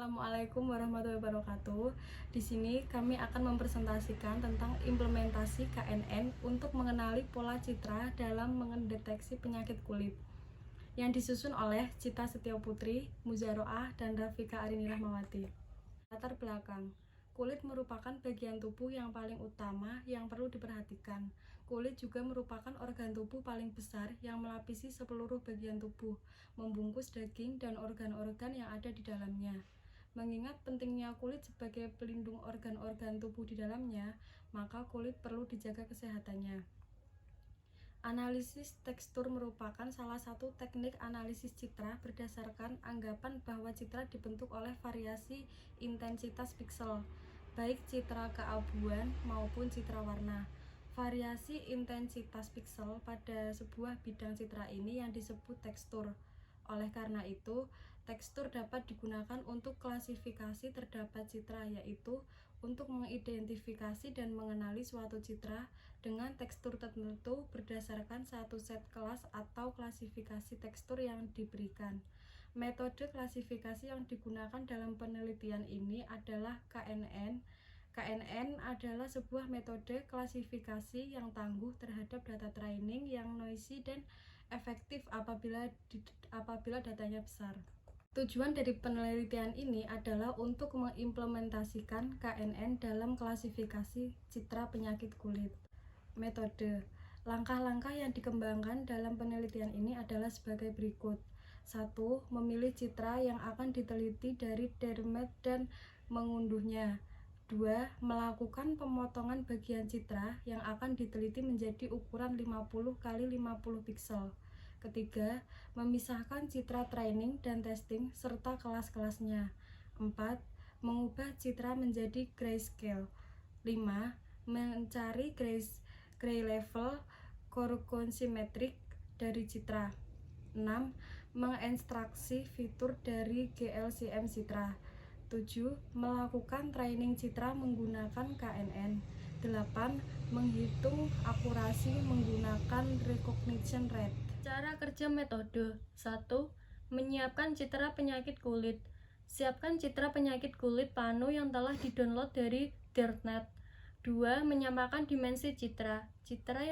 Assalamualaikum warahmatullahi wabarakatuh. Di sini kami akan mempresentasikan tentang implementasi KNN untuk mengenali pola citra dalam mendeteksi penyakit kulit yang disusun oleh Cita Setioputri, Muzaroah, dan Rafika Arini Rahmawati. Latar belakang. Kulit merupakan bagian tubuh yang paling utama yang perlu diperhatikan. Kulit juga merupakan organ tubuh paling besar yang melapisi seluruh bagian tubuh, membungkus daging dan organ-organ yang ada di dalamnya. Mengingat pentingnya kulit sebagai pelindung organ-organ tubuh di dalamnya, maka kulit perlu dijaga kesehatannya. Analisis tekstur merupakan salah satu teknik analisis citra berdasarkan anggapan bahwa citra dibentuk oleh variasi intensitas piksel, baik citra keabuan maupun citra warna. Variasi intensitas piksel pada sebuah bidang citra ini yang disebut tekstur. Oleh karena itu, tekstur dapat digunakan untuk klasifikasi terdapat citra, yaitu untuk mengidentifikasi dan mengenali suatu citra dengan tekstur tertentu berdasarkan satu set kelas atau klasifikasi tekstur yang diberikan. Metode klasifikasi yang digunakan dalam penelitian ini adalah KNN. KNN adalah sebuah metode klasifikasi yang tangguh terhadap data training yang noisy dan efektif apabila datanya besar. Tujuan dari penelitian ini adalah untuk mengimplementasikan KNN dalam klasifikasi citra penyakit kulit. Metode. Langkah-langkah yang dikembangkan dalam penelitian ini adalah sebagai berikut. 1. Memilih citra yang akan diteliti dari dermat dan mengunduhnya. 2. Melakukan pemotongan bagian citra yang akan diteliti menjadi ukuran 50 x 50 piksel. Ketiga, memisahkan citra training dan testing serta kelas-kelasnya. 4. Mengubah citra menjadi grayscale. 5. Mencari gray level korgonsimetrik dari citra. 6. Mengekstraksi fitur dari GLCM citra. 7. Melakukan training citra menggunakan KNN. 8. Menghitung akurasi menggunakan recognition rate. Cara kerja metode. 1. Menyiapkan citra penyakit kulit. Siapkan citra penyakit kulit panu yang telah didownload dari Dernet. 2. Menyamakan dimensi citra. Citra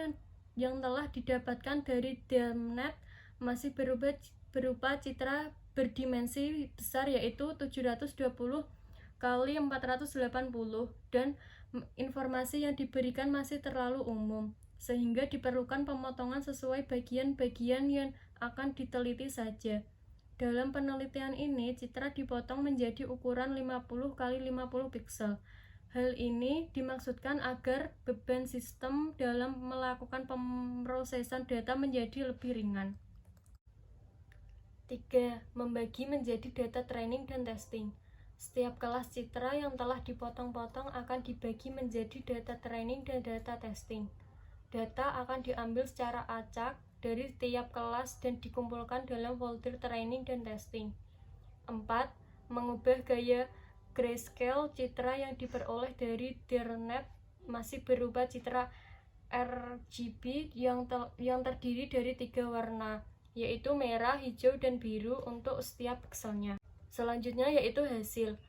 yang telah didapatkan dari Dernet masih berupa citra berdimensi besar, yaitu 720 x 480, dan informasi yang diberikan masih terlalu umum, sehingga diperlukan pemotongan sesuai bagian-bagian yang akan diteliti saja. Dalam penelitian ini, citra dipotong menjadi ukuran 50 x 50 piksel. Hal ini dimaksudkan agar beban sistem dalam melakukan pemrosesan data menjadi lebih ringan. 3. Membagi menjadi data training dan testing. Setiap kelas citra yang telah dipotong-potong akan dibagi menjadi data training dan data testing. Data akan diambil secara acak dari tiap kelas dan dikumpulkan dalam folder training dan testing. 4. Mengubah gaya grayscale citra yang diperoleh dari Dernet masih berupa citra RGB yang terdiri dari 3 warna, yaitu merah, hijau, dan biru untuk setiap pikselnya. Selanjutnya yaitu hasil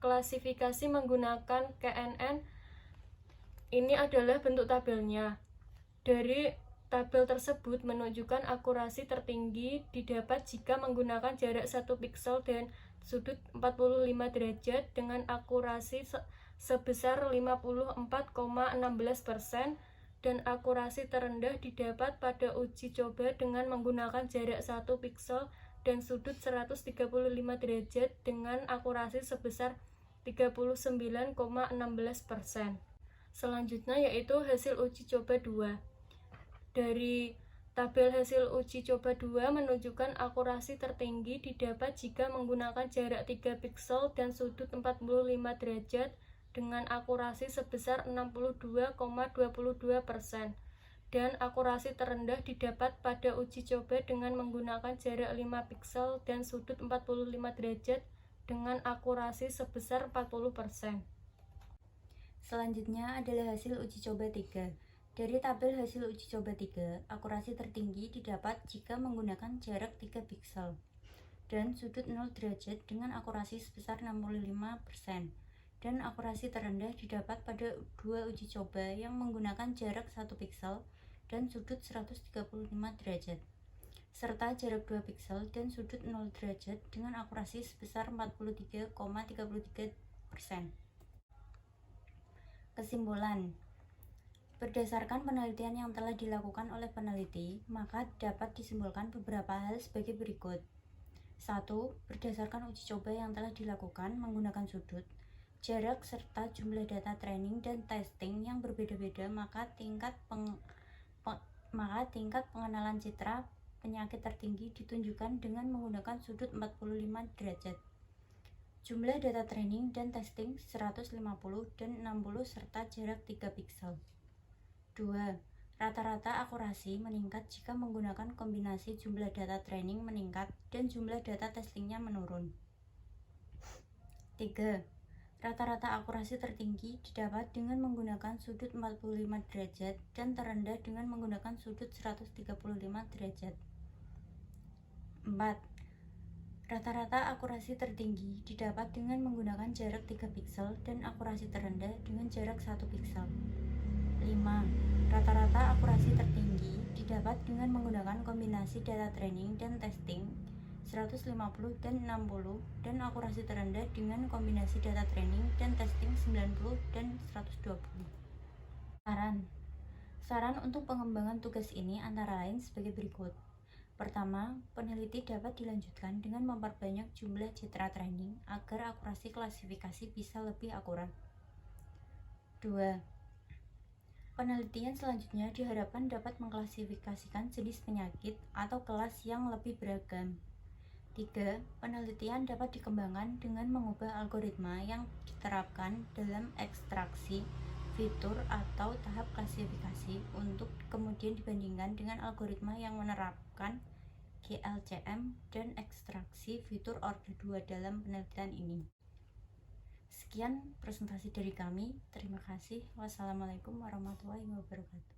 klasifikasi menggunakan KNN. Ini adalah bentuk tabelnya. Dari tabel tersebut menunjukkan akurasi tertinggi didapat jika menggunakan jarak 1 piksel dan sudut 45 derajat dengan akurasi sebesar 54,16%, dan akurasi terendah didapat pada uji coba dengan menggunakan jarak 1 piksel dan sudut 135 derajat dengan akurasi sebesar 39,16%. Selanjutnya yaitu hasil uji coba 2. Dari tabel hasil uji coba 2 menunjukkan akurasi tertinggi didapat jika menggunakan jarak 3 piksel dan sudut 45 derajat dengan akurasi sebesar 62,22%, dan akurasi terendah didapat pada uji coba dengan menggunakan jarak 5 piksel dan sudut 45 derajat dengan akurasi sebesar 40%. Selanjutnya adalah hasil uji coba 3. Dari tabel hasil uji coba 3, akurasi tertinggi didapat jika menggunakan jarak 3 piksel dan sudut 0 derajat dengan akurasi sebesar 65%. Dan akurasi terendah didapat pada dua uji coba yang menggunakan jarak 1 piksel dan sudut 135 derajat, serta jarak 2 piksel dan sudut 0 derajat dengan akurasi sebesar 43,33%. Kesimpulan: berdasarkan penelitian yang telah dilakukan oleh peneliti, maka dapat disimpulkan beberapa hal sebagai berikut. 1. Berdasarkan uji coba yang telah dilakukan menggunakan sudut, jarak, serta jumlah data training dan testing yang berbeda-beda, maka tingkat pengenalan citra penyakit tertinggi ditunjukkan dengan menggunakan sudut 45 derajat. Jumlah data training dan testing 150 dan 60 serta jarak 3 piksel. 2. Rata-rata akurasi meningkat jika menggunakan kombinasi jumlah data training meningkat dan jumlah data testingnya menurun. 3. Rata-rata akurasi tertinggi didapat dengan menggunakan sudut 45 derajat dan terendah dengan menggunakan sudut 135 derajat. 4. Rata-rata akurasi tertinggi didapat dengan menggunakan jarak 3 piksel dan akurasi terendah dengan jarak 1 piksel. 5. Rata-rata akurasi tertinggi didapat dengan menggunakan kombinasi data training dan testing 150 dan 60 dan akurasi terendah dengan kombinasi data training dan testing 90 dan 120. Saran untuk pengembangan tugas ini antara lain sebagai berikut. Pertama, peneliti dapat dilanjutkan dengan memperbanyak jumlah citra training agar akurasi klasifikasi bisa lebih akurat. 2. Penelitian selanjutnya diharapkan dapat mengklasifikasikan jenis penyakit atau kelas yang lebih beragam. 3. Penelitian dapat dikembangkan dengan mengubah algoritma yang diterapkan dalam ekstraksi, fitur, atau tahap klasifikasi untuk kemudian dibandingkan dengan algoritma yang menerapkan GLCM dan ekstraksi fitur orde 2 dalam penelitian ini. Sekian presentasi dari kami. Terima kasih. Wassalamualaikum warahmatullahi wabarakatuh.